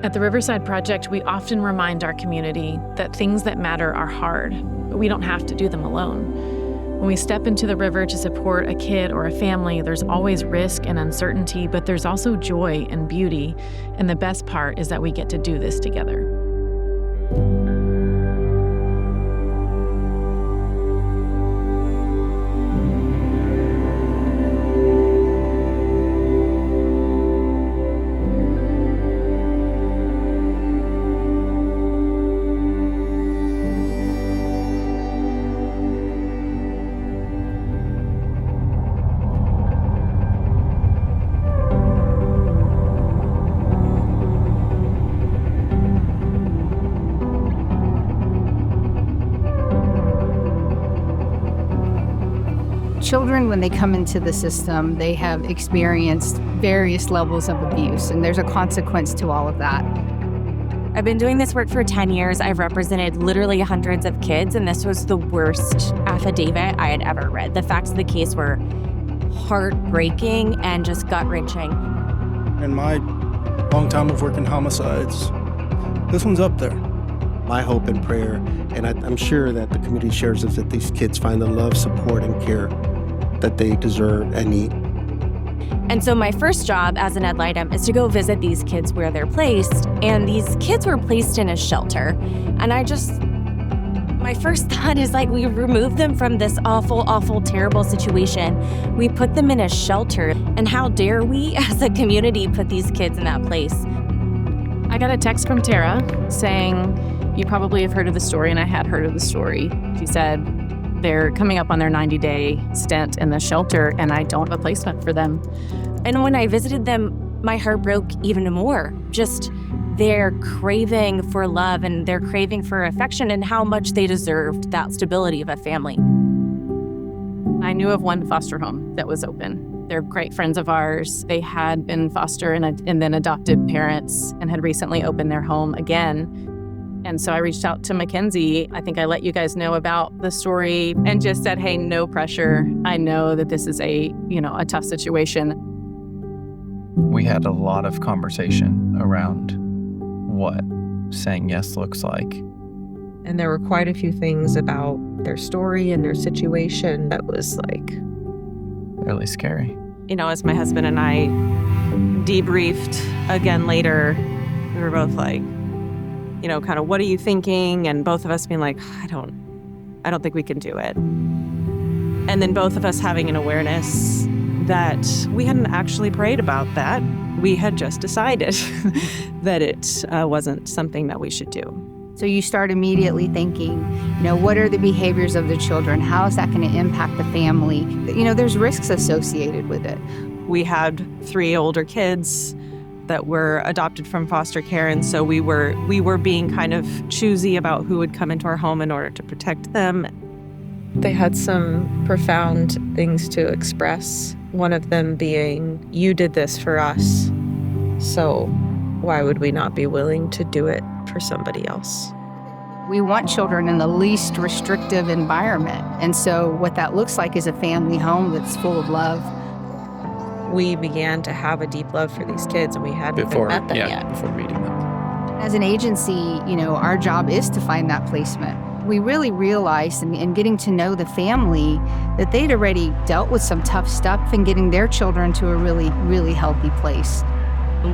At the Riverside Project, we often remind our community that things that matter are hard, but we don't have to do them alone. When we step into the river to support a kid or a family, there's always risk and uncertainty, but there's also joy and beauty. And the best part is that we get to do this together. Children, when they come into the system, they have experienced various levels of abuse, and there's a consequence to all of that. I've been doing this work for 10 years. I've represented literally hundreds of kids, and this was the worst affidavit I had ever read. The facts of the case were heartbreaking and just gut-wrenching. In my long time of working homicides, this one's up there. My hope and prayer, and I'm sure that the community shares, is that these kids find the love, support, and care that they deserve and need. And so my first job as an ad litem is to go visit these kids where they're placed, and these kids were placed in a shelter. And my first thought is like, we removed them from this awful, awful, terrible situation. We put them in a shelter, and how dare we as a community put these kids in that place? I got a text from Tara saying, "You probably have heard of the story," and I had heard of the story. She said, "They're coming up on their 90-day stint in the shelter, and I don't have a placement for them." And when I visited them, my heart broke even more. Just their craving for love and their craving for affection and how much they deserved that stability of a family. I knew of one foster home that was open. They're great friends of ours. They had been foster and then adopted parents and had recently opened their home again. And so I reached out to Mackenzie. I think I let you guys know about the story and just said, "Hey, no pressure. I know that this is a tough situation." We had a lot of conversation around what saying yes looks like. And there were quite a few things about their story and their situation that was like Really scary. As my husband and I debriefed again later, we were both like, kind of, what are you thinking? And both of us being like, I don't think we can do it. And then both of us having an awareness that we hadn't actually prayed about that. We had just decided that it wasn't something that we should do. So you start immediately thinking, what are the behaviors of the children? How is that going to impact the family? There's risks associated with it. We had 3 older kids that were adopted from foster care, and so we were being kind of choosy about who would come into our home in order to protect them. they had some profound things to express. One of them being, you did this for us, so why would we not be willing to do it for somebody else? We want children in the least restrictive environment. And so what that looks like is a family home that's full of love. We began to have a deep love for these kids, and we hadn't met them yet. Before meeting them. As an agency, our job is to find that placement. We really realized in getting to know the family that they'd already dealt with some tough stuff and getting their children to a really, really healthy place.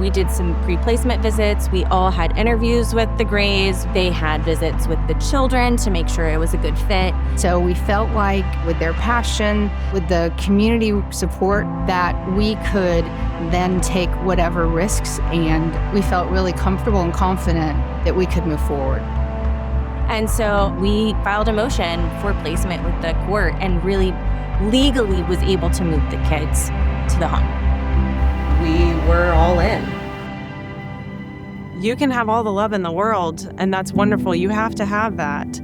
We did some pre-placement visits. We all had interviews with the Grays. They had visits with the children to make sure it was a good fit. So we felt like with their passion, with the community support, that we could then take whatever risks, and we felt really comfortable and confident that we could move forward. And so we filed a motion for placement with the court and really legally was able to move the kids to the home. We were all in. You can have all the love in the world, and that's wonderful. You have to have that.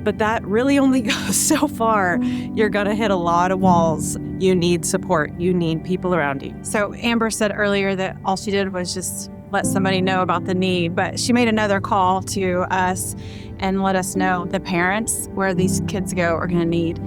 But that really only goes so far. You're going to hit a lot of walls. You need support. You need people around you. So Amber said earlier that all she did was just let somebody know about the need, but she made another call to us and let us know the parents where these kids go are going to need.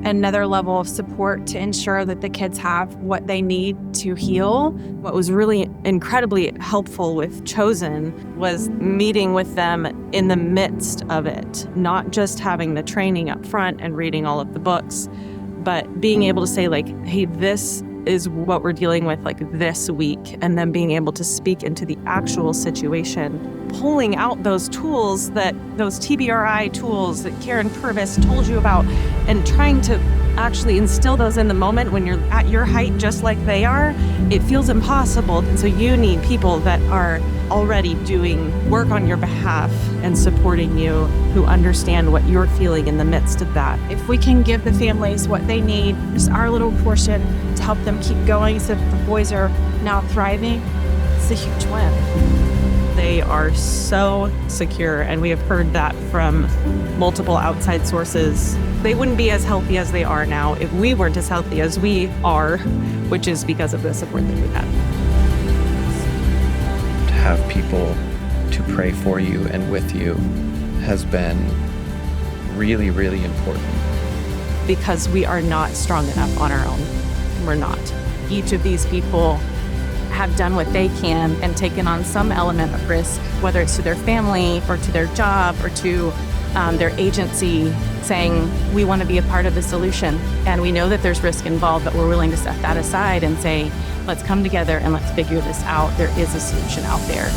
another level of support to ensure that the kids have what they need to heal. What was really incredibly helpful with Chosen was meeting with them in the midst of it, not just having the training up front and reading all of the books, but being able to say like, hey, this is what we're dealing with like this week, and then being able to speak into the actual situation, pulling out those tools those TBRI tools that Karen Purvis told you about, and trying to actually instill those in the moment when you're at your height just like they are. It feels impossible. And so you need people that are already doing work on your behalf and supporting you, who understand what you're feeling in the midst of that. If we can give the families what they need, just our little portion to help them keep going so that the boys are now thriving, it's a huge win. They are so secure, and we have heard that from multiple outside sources. They wouldn't be as healthy as they are now if we weren't as healthy as we are, which is because of the support that we've had. To have people to pray for you and with you has been really, really important. Because we are not strong enough on our own. We're not. Each of these people have done what they can and taken on some element of risk, whether it's to their family or to their job or to their agency, saying, we want to be a part of the solution. And we know that there's risk involved, but we're willing to set that aside and say, let's come together and let's figure this out. There is a solution out there.